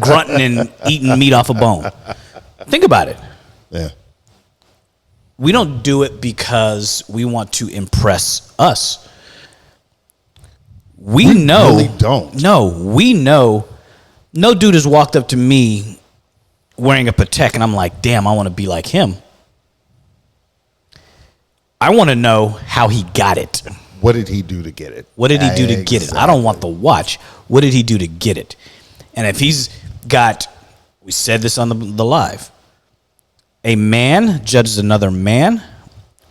grunting and eating meat off a bone. Think about it. Yeah. We don't do it because we want to impress us. We know. Really don't. No, we know. No dude has walked up to me wearing a Patek, and I'm like, damn, I want to be like him. I want to know how he got it. What did he do to get it? What did he do to get it? I don't want the watch. What did he do to get it? And if he's got, we said this on the live, a man judges another man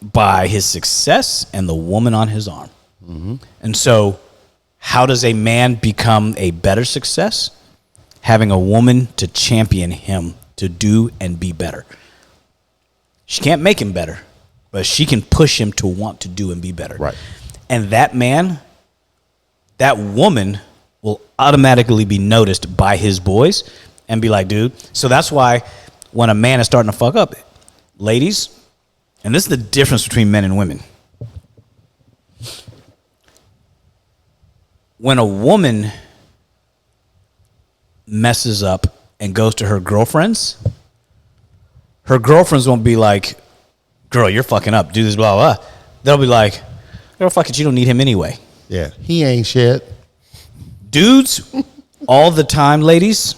by his success and the woman on his arm. Mm-hmm. And so how does a man become a better success? Having a woman to champion him to do and be better. She can't make him better, but she can push him to want to do and be better. Right. And that man, that woman will automatically be noticed by his boys and be like, dude. So that's why when a man is starting to fuck up, ladies, and this is the difference between men and women. When a woman messes up and goes to her girlfriends won't be like, girl, you're fucking up, do this, blah, blah. They'll be like, girl, fuck it, you don't need him anyway. Yeah, he ain't shit. Dudes, all the time, ladies,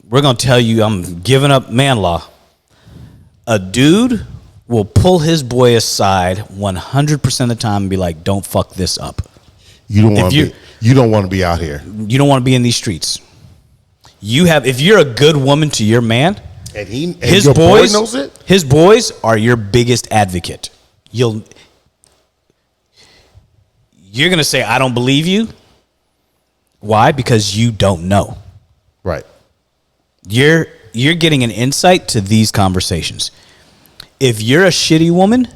we're going to tell you I'm giving up man law. A dude will pull his boy aside 100% of the time and be like, don't fuck this up. You don't want to be out here. You don't want to be in these streets. If you're a good woman to your man, and his your boys boy knows it? His boys are your biggest advocate. You're going to say, I don't believe you. Why? Because you don't know. Right. You're getting an insight to these conversations. If you're a shitty woman,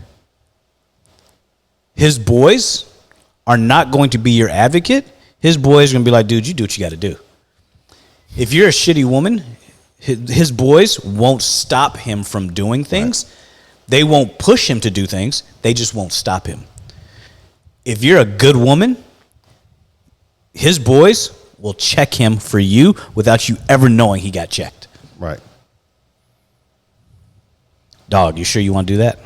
his boys are not going to be your advocate. His boys are going to be like, dude, you do what you got to do. If you're a shitty woman, his boys won't stop him from doing things. Right. They won't push him to do things. They just won't stop him. If you're a good woman, his boys will check him for you without you ever knowing he got checked. Right. Dog, you sure you want to do that?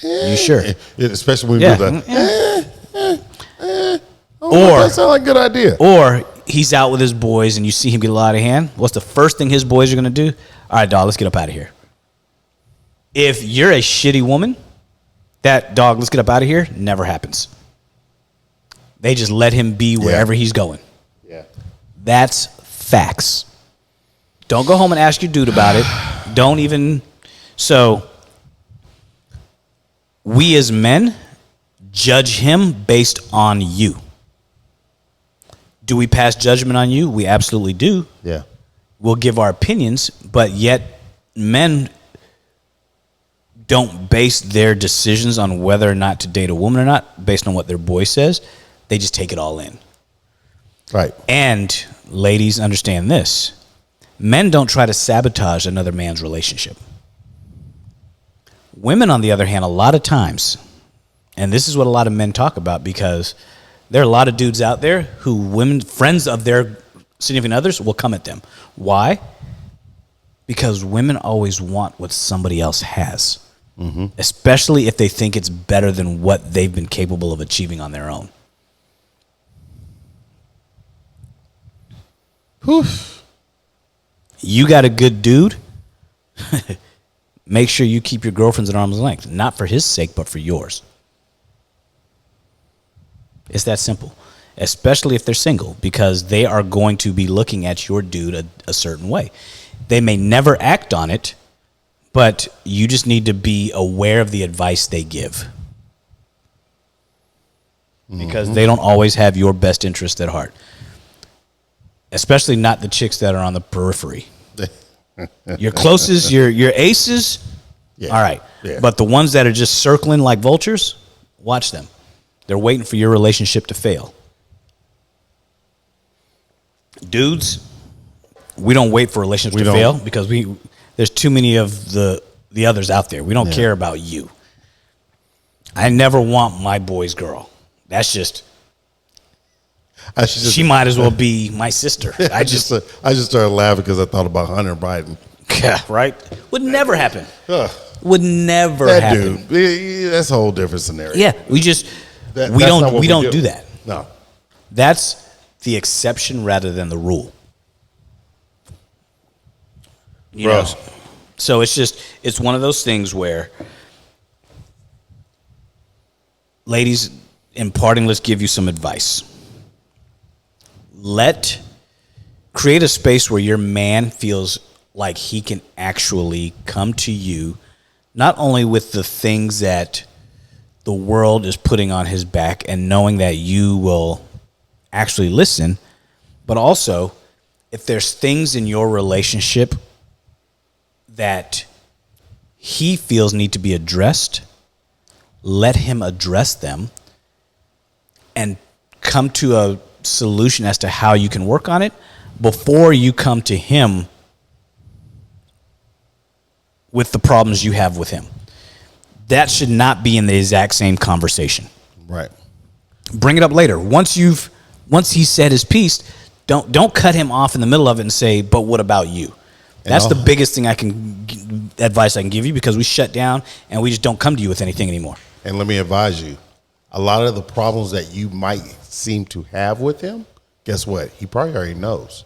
You sure? Especially when we do that. Or that sounds like a good idea. Or he's out with his boys and you see him get a lot of hand. What's the first thing his boys are going to do? All right, dog, let's get up out of here. If you're a shitty woman, that dog, let's get up out of here, never happens. They just let him be wherever he's going. Yeah. That's facts. Don't go home and ask your dude about it. Don't even. So, we as men judge him based on you. Do we pass judgment on you? We absolutely do. Yeah. We'll give our opinions, but yet men don't base their decisions on whether or not to date a woman or not based on what their boy says. They just take it all in. Right. And ladies, understand this. Men don't try to sabotage another man's relationship. Women, on the other hand, a lot of times, and this is what a lot of men talk about because there are a lot of dudes out there who women, friends of their significant others, will come at them. Why? Because women always want what somebody else has, especially if they think it's better than what they've been capable of achieving on their own. Whew. You got a good dude, make sure you keep your girlfriends at arm's length, not for his sake, but for yours. It's that simple, especially if they're single, because they are going to be looking at your dude a certain way. They may never act on it, but you just need to be aware of the advice they give. Because they don't always have your best interest at heart. Especially not the chicks that are on the periphery. Your closest, your aces, all right. Yeah. But the ones that are just circling like vultures, watch them. They're waiting for your relationship to fail. Dudes, we don't wait for relationships to fail because there's too many of the others out there. We don't care about you. I never want my boy's girl. That's just... She might as well be my sister. I just started laughing because I thought about Hunter Biden. Yeah, right. Would never happen. Would never happen. Dude, that's a whole different scenario. Yeah, we don't do that. No, that's the exception rather than the rule. You know, so it's one of those things where, ladies, in parting, let's give you some advice. Create a space where your man feels like he can actually come to you, not only with the things that the world is putting on his back and knowing that you will actually listen, but also if there's things in your relationship that he feels need to be addressed, let him address them and come to a solution as to how you can work on it before you come to him with the problems you have with him. That should not be in the exact same conversation. Right. Bring it up later. Once he said his piece, don't cut him off in the middle of it and say, "But what about you?" That's the biggest thing advice I can give you, because we shut down and we just don't come to you with anything anymore. And let me advise you, a lot of the problems that you might seem to have with him, guess what? He probably already knows.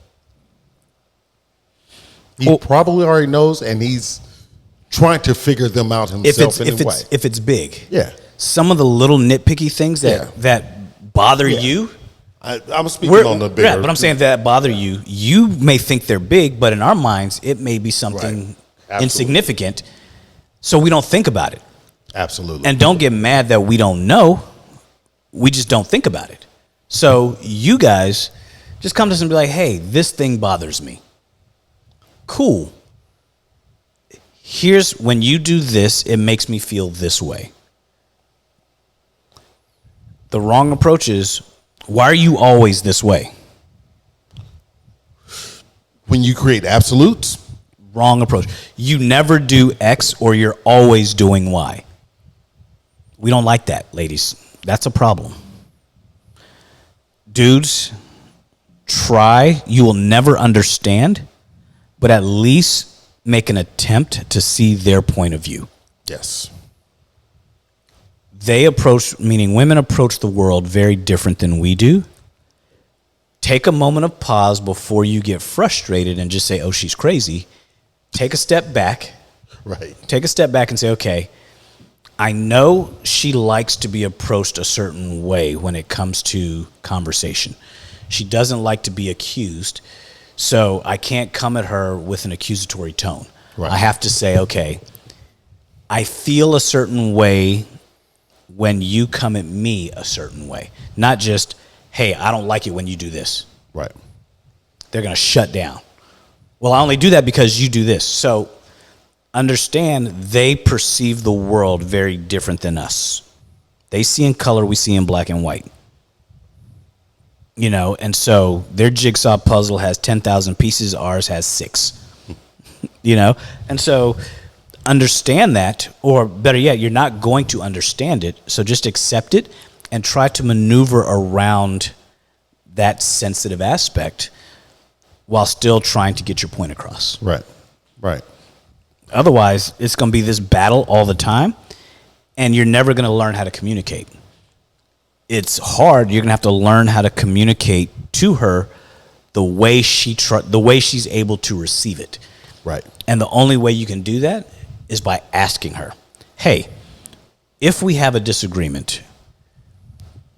He probably already knows, and he's trying to figure them out himself anyway. If it's big. Yeah. Some of the little nitpicky things that bother you. I'm speaking on the bigger. Yeah, but I'm saying that bother you. You may think they're big, but in our minds, it may be something insignificant. So we don't think about it. Absolutely. And don't get mad that we don't know. We just don't think about it. So you guys just come to us and be like, "Hey, this thing bothers me." Cool. Here's when you do this, it makes me feel this way. The wrong approach is, why are you always this way? When you create absolutes, wrong approach. You never do X or you're always doing Y. We don't like that, ladies. That's a problem. Dudes, try. You will never understand, but at least make an attempt to see their point of view. Yes. Women approach the world very different than we do. Take a moment of pause before you get frustrated and just say, "Oh, she's crazy." Take a step back. Right. Take a step back and say, "Okay, I know she likes to be approached a certain way when it comes to conversation. She doesn't like to be accused. So I can't come at her with an accusatory tone. Right. I have to say, okay, I feel a certain way when you come at me a certain way. Not just, hey, I don't like it when you do this." Right. They're going to shut down. Well, I only do that because you do this. So understand they perceive the world very different than us. They see in color, we see in black and white. You know, and so their jigsaw puzzle has 10,000 pieces, ours has 6. You know, and so understand that, or better yet, you're not going to understand it, so just accept it and try to maneuver around that sensitive aspect while still trying to get your point across. Right, right. Otherwise, it's going to be this battle all the time, and you're never going to learn how to communicate. It's hard. You're going to have to learn how to communicate to her the way she's able to receive it. Right. And the only way you can do that is by asking her, "Hey, if we have a disagreement,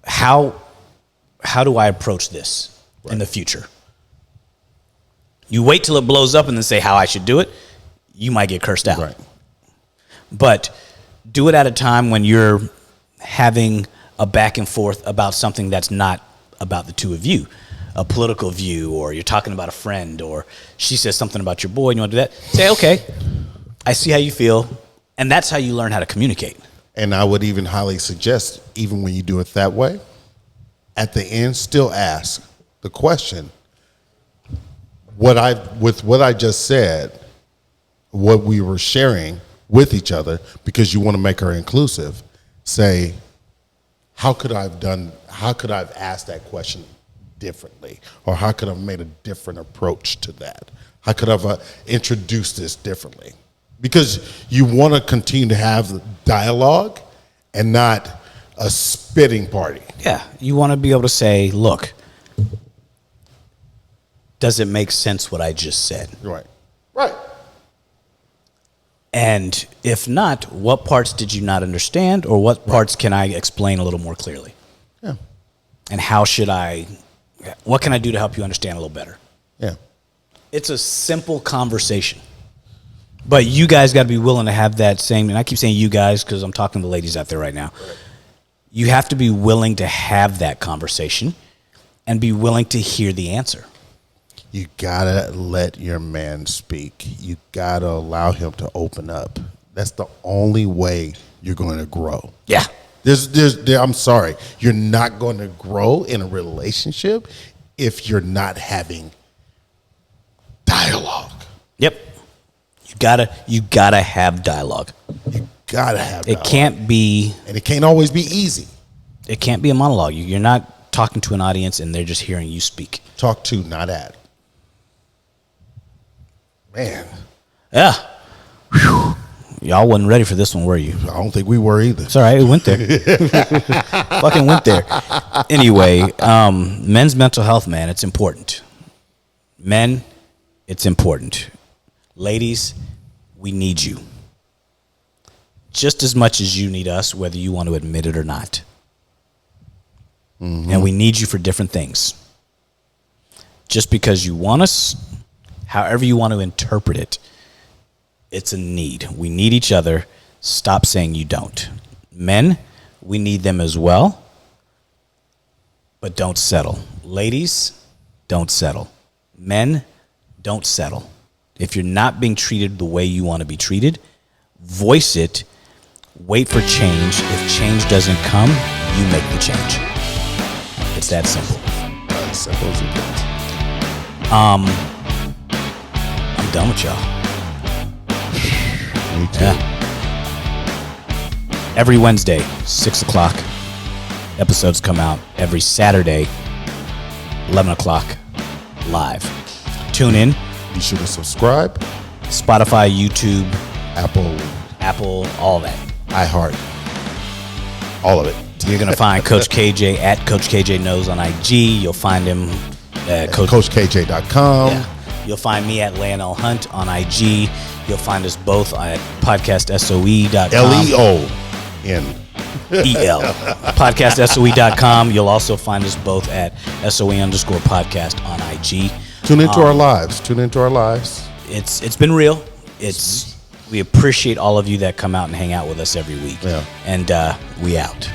how do I approach this in the future?" You wait till it blows up and then say how I should do it, you might get cursed out. Right. But do it at a time when you're having a back and forth about something that's not about the two of you, a political view, or you're talking about a friend, or she says something about your boy and you want to do that. Say, "Okay, I see how you feel," and that's how you learn how to communicate. And I would even highly suggest, even when you do it that way, at the end, still ask the question, with what I just said, what we were sharing with each other, because you want to make her inclusive, say, how could I have asked that question differently? Or how could I have made a different approach to that? How could I have introduced this differently? Because you want to continue to have dialogue and not a spitting party. Yeah, you want to be able to say, look, does it make sense what I just said? Right. Right. And if not, what parts did you not understand, or what parts can I explain a little more clearly? Yeah. And what can I do to help you understand a little better? Yeah. It's a simple conversation. But you guys got to be willing to have that same, and I keep saying you guys because I'm talking to the ladies out there right now. Right. You have to be willing to have that conversation and be willing to hear the answer. You gotta let your man speak. You gotta allow him to open up. That's the only way you're going to grow. Yeah. I'm sorry. You're not going to grow in a relationship if you're not having dialogue. Yep. You gotta have dialogue. You gotta have dialogue. It can't be, and it can't always be easy. It can't be a monologue. You're not talking to an audience and they're just hearing you speak. Talk to, not at. Man. Yeah. Whew. Y'all wasn't ready for this one, were you? I don't think we were either. It's all right. It went there. Fucking went there. Anyway, men's mental health, man, it's important. Men, it's important. Ladies, we need you. Just as much as you need us, whether you want to admit it or not. Mm-hmm. And we need you for different things. Just because you want us, however you want to interpret it, it's a need. We need each other. Stop saying you don't. Men, we need them as well, but don't settle. Ladies, don't settle. Men, don't settle. If you're not being treated the way you want to be treated, voice it. Wait for change. If change doesn't come, you make the change. It's that simple. As simple as it gets. I'm done with y'all. Me too. Yeah. Every Wednesday, 6 o'clock, episodes come out. Every Saturday, 11 o'clock, live. Tune in. Be sure to subscribe. Spotify, YouTube, Apple, all that. iHeart. All of it. You're going to find Coach KJ at Coach KJ Knows on IG. You'll find him at CoachKJ.com. Yeah. You'll find me at Lionel Hunt on IG. You'll find us both at podcastsoe.com. LEON. Podcastsoe.com. You'll also find us both at SOE_podcast on IG. Tune into our lives. It's been real. We appreciate all of you that come out and hang out with us every week. Yeah. And we out.